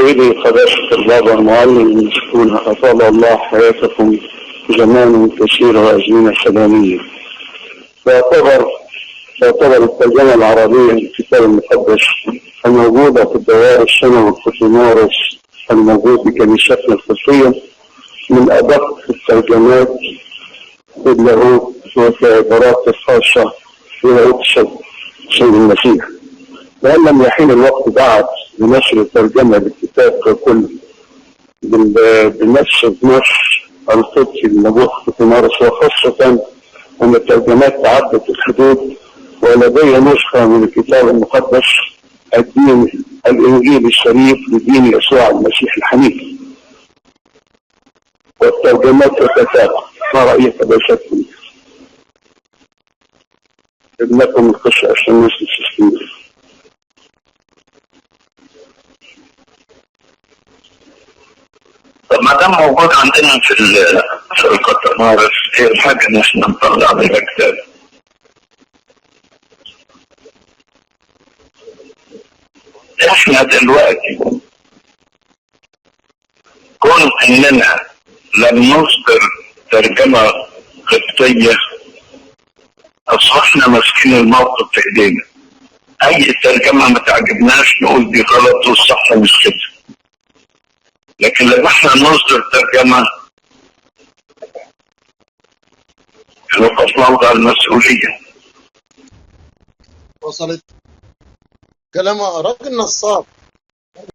سيدي قداسة البابا المعلم المسكون، أطال الله حياتكم زمانا كثيرا وأزمنة سلامية. تعتبر الترجمة العربية للكتاب المقدس الموجودة في الدوائر السنوي الكوتيمارس الموجود بكنيستنا القبطية من أدق الترجمات في اللاهوت وكعبارات الخاصة في لاهوت السيد المسيح. وإن لم يحين الوقت بعد لنشر الترجمة للكتاب ككل بنفس النص القدسي للنبوة كوتيمارس، وخاصة أن الترجمات تعدت الحدود، ولدي نسخة من الكتاب المقدس الدين الإنجيل الشريف لدين يسوع المسيح الحنيف، والترجمات تتتابع. ما رأيك بشكل ابنكم القصة عشان الناس تستمر؟ طب ما دام موجود عندنا في الكوتيمارس، ايه الحاجة ان احنا نطلع منها كتاب؟ احنا دلوقتي كون اننا لم نصدر ترجمة قبطية، اصبحنا ماسكين الموقف في ايدينا. اي ترجمة ما تعجبناش نقول دي غلط والصح مش كده. لكن لما احنا نصدر ترجمة نبقى نوضع المسؤولية. وصلت كلام راجل نصاب.